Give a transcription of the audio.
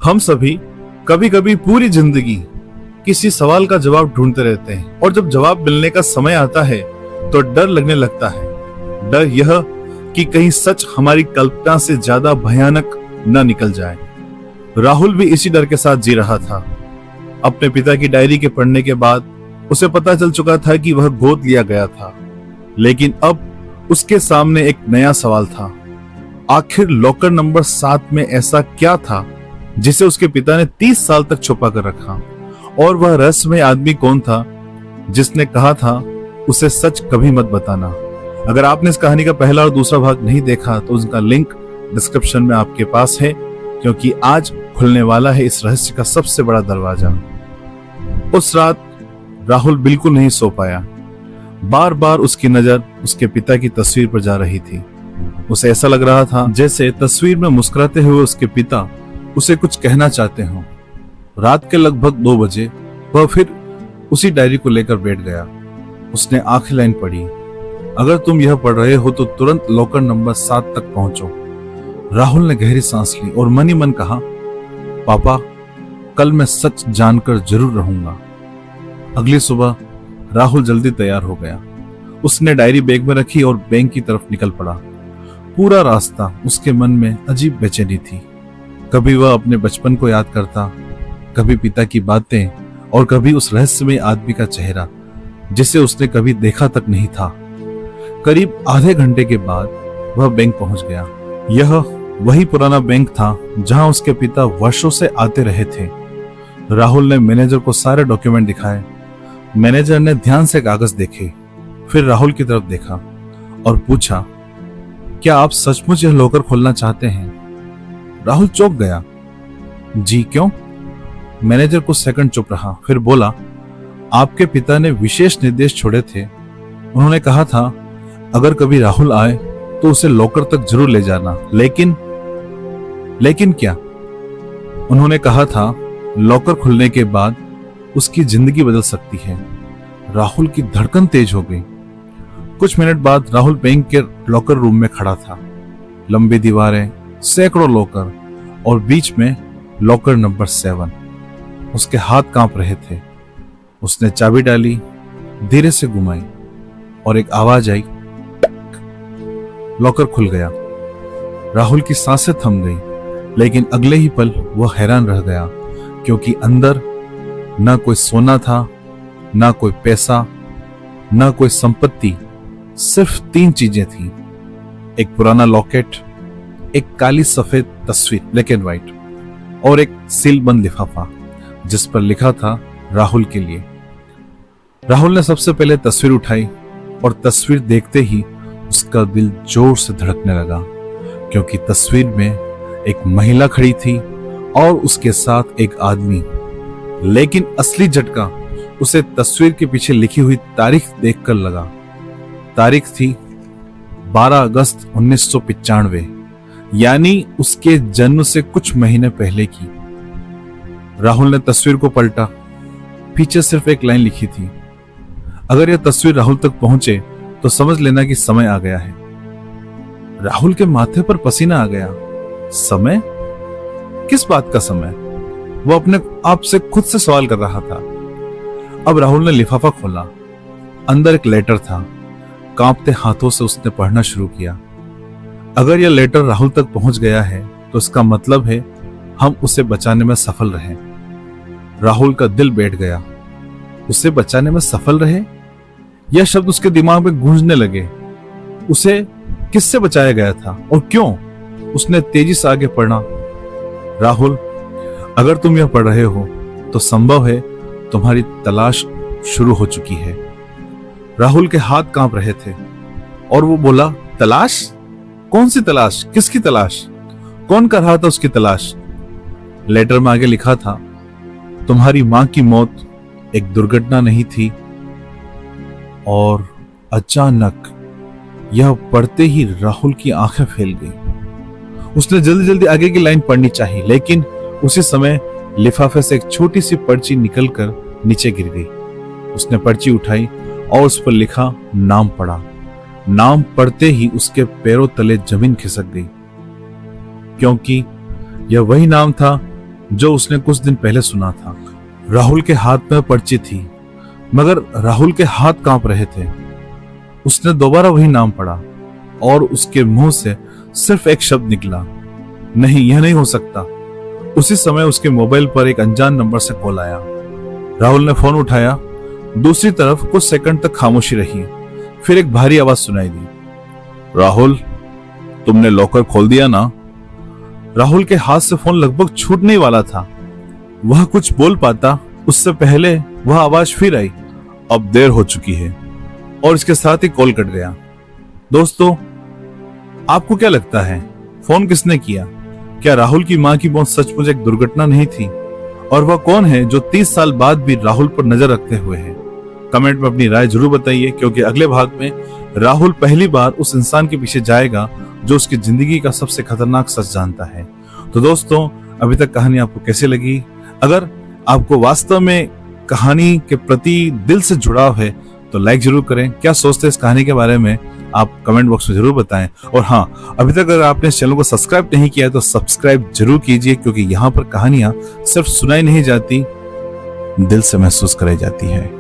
हम सभी कभी कभी पूरी जिंदगी किसी सवाल का जवाब ढूंढते रहते हैं और जब जवाब मिलने का समय आता है तो डर लगने लगता है। डर यह कि कहीं सच हमारी कल्पना से ज्यादा भयानक न निकल जाए। राहुल भी इसी डर के साथ जी रहा था। अपने पिता की डायरी के पढ़ने के बाद उसे पता चल चुका था कि वह गोद लिया गया था, लेकिन अब उसके सामने एक नया सवाल था। आखिर लॉकर नंबर 7 में ऐसा क्या था जिसे उसके पिता ने 30 साल तक छुपा कर रखा, और वह रहस्यमय आदमी कौन था जिसने कहा था उसे सच कभी मत बताना। अगर आपने इस कहानी का पहला और दूसरा भाग नहीं देखा तो उसका लिंक डिस्क्रिप्शन में आपके पास है, क्योंकि आज खुलने वाला है इस रहस्य का सबसे बड़ा दरवाजा। उस रात राहुल बिल्कुल नहीं सो पाया। बार बार उसकी नजर उसके पिता की तस्वीर पर जा रही थी। उसे ऐसा लग रहा था जैसे तस्वीर में मुस्कुराते हुए उसके पिता उसे कुछ कहना चाहते हों। रात के लगभग 2 बजे वह फिर उसी डायरी को लेकर बैठ गया। उसने आखिरी लाइन पढ़ी, अगर तुम यह पढ़ रहे हो तो तुरंत लॉकर नंबर 7 तक पहुंचो। राहुल ने गहरी सांस ली और मन ही मन कहा, पापा, कल मैं सच जानकर जरूर रहूंगा। अगली सुबह राहुल जल्दी तैयार हो गया। उसने डायरी बैग में रखी और बैंक की तरफ निकल पड़ा। पूरा रास्ता उसके मन में अजीब बेचैनी थी। कभी वह अपने बचपन को याद करता, कभी पिता की बातें और कभी उस रहस्यमय आदमी का चेहरा जिसे उसने कभी देखा तक नहीं था। करीब आधे घंटे के बाद वह बैंक पहुंच गया। यह वही पुराना बैंक था जहां उसके पिता वर्षों से आते रहे थे। राहुल ने मैनेजर को सारे डॉक्यूमेंट दिखाए। मैनेजर ने ध्यान से कागज देखे, फिर राहुल की तरफ देखा और पूछा, क्या आप सचमुच यह लॉकर खोलना चाहते हैं? राहुल चौंक गया। जी, क्यों? मैनेजर कुछ सेकंड चुप रहा, फिर बोला, आपके पिता ने विशेष निर्देश छोड़े थे। उन्होंने कहा था अगर कभी राहुल आए तो उसे लॉकर तक जरूर ले जाना। लेकिन क्या? उन्होंने कहा था लॉकर खुलने के बाद उसकी जिंदगी बदल सकती है। राहुल की धड़कन तेज हो गई। कुछ मिनट बाद राहुल बैंक के लॉकर रूम में खड़ा था। लंबी दीवारें, सैकड़ों लॉकर और बीच में लॉकर नंबर 7। उसके हाथ कांप रहे थे। उसने चाबी डाली, धीरे से घुमाई और एक आवाज आई, लॉकर खुल गया। राहुल की सांसें थम गई, लेकिन अगले ही पल वह हैरान रह गया, क्योंकि अंदर ना कोई सोना था, ना कोई पैसा, ना कोई संपत्ति। सिर्फ 3 चीजें थी, एक पुराना लॉकेट, एक काली सफेद तस्वीर ब्लैक एंड व्हाइट, और एक सील बंद लिफाफा जिस पर लिखा था राहुल के लिए। राहुल ने सबसे पहले तस्वीर उठाई और तस्वीर देखते ही उसका दिल जोर से धड़कने लगा, क्योंकि तस्वीर में एक महिला खड़ी थी और उसके साथ एक आदमी। लेकिन असली झटका उसे तस्वीर के पीछे लिखी हुई तारीख देखकर लगा। तारीख थी 12 अगस्त 1995, यानी उसके जन्म से कुछ महीने पहले की। राहुल ने तस्वीर को पलटा। पीछे सिर्फ एक लाइन लिखी थी, अगर यह तस्वीर राहुल तक पहुंचे तो समझ लेना कि समय आ गया है। राहुल के माथे पर पसीना आ गया। समय? किस बात का समय? वो अपने आप से खुद से सवाल कर रहा था। अब राहुल ने लिफाफा खोला। अंदर एक लेटर था। कांपते हाथों से उसने पढ़ना शुरू किया। अगर यह लेटर राहुल तक पहुंच गया है तो इसका मतलब है हम उसे बचाने में सफल रहे। राहुल का दिल बैठ गया। उसे बचाने में सफल रहे? यह शब्द उसके दिमाग में गूंजने लगे। उसे किससे बचाया गया था और क्यों? उसने तेजी से आगे पढ़ा, राहुल, अगर तुम यह पढ़ रहे हो तो संभव है तुम्हारी तलाश शुरू हो चुकी है। राहुल के हाथ कांप रहे थे और वो बोला, तलाश? कौन सी तलाश? किसकी तलाश? कौन कर रहा था उसकी तलाश? लेटर में आगे लिखा था, तुम्हारी मां की मौत एक दुर्घटना नहीं थी। और अचानक यह पढ़ते ही राहुल की आंखें फैल गई। उसने जल्दी जल्दी आगे की लाइन पढ़नी चाहिए, लेकिन उसी समय लिफाफे से एक छोटी सी पर्ची निकलकर नीचे गिर गई। उसने पर्ची उठाई और उस पर लिखा नाम पढ़ा। नाम पढ़ते ही उसके पैरों तले जमीन खिसक गई, क्योंकि यह वही नाम था जो उसने कुछ दिन पहले सुना था। राहुल के हाथ में पर्ची थी, मगर राहुल के हाथ कांप रहे थे। उसने दोबारा वही नाम पढ़ा और उसके मुंह से सिर्फ एक शब्द निकला, नहीं, यह नहीं हो सकता। उसी समय उसके मोबाइल पर एक अनजान नंबर से कॉल आया। राहुल ने फोन उठाया। दूसरी तरफ कुछ सेकंड तक खामोशी रही, फिर एक भारी आवाज सुनाई दी, राहुल, तुमने लॉकर खोल दिया ना? राहुल के हाथ से फोन लगभग छूटने ही वाला था। वह कुछ बोल पाता उससे पहले वह आवाज फिर आई, अब देर हो चुकी है, और इसके साथ ही कॉल कट गया। दोस्तों, आपको क्या लगता है, फोन किसने किया? क्या राहुल की मां की मौत सचमुच एक दुर्घटना नहीं थी? और वह कौन है जो 30 साल बाद भी राहुल पर नजर रखते हुए है? कमेंट में अपनी राय जरूर बताइए, क्योंकि अगले भाग में राहुल पहली बार उस इंसान के पीछे जाएगा जो उसकी जिंदगी का सबसे खतरनाक सच जानता है। तो दोस्तों, अभी तक कहानी आपको कैसी लगी? अगर आपको वास्तव में कहानी के प्रति दिल से जुड़ाव है तो लाइक जरूर करें। क्या सोचते हैं इस कहानी के बारे में आप कमेंट बॉक्स में जरूर बताएं। और हाँ, अभी तक अगर आपने इस चैनल को सब्सक्राइब नहीं किया है तो सब्सक्राइब जरूर कीजिए, क्योंकि यहाँ पर कहानियां सिर्फ सुनाई नहीं जाती, दिल से महसूस कराई जाती है।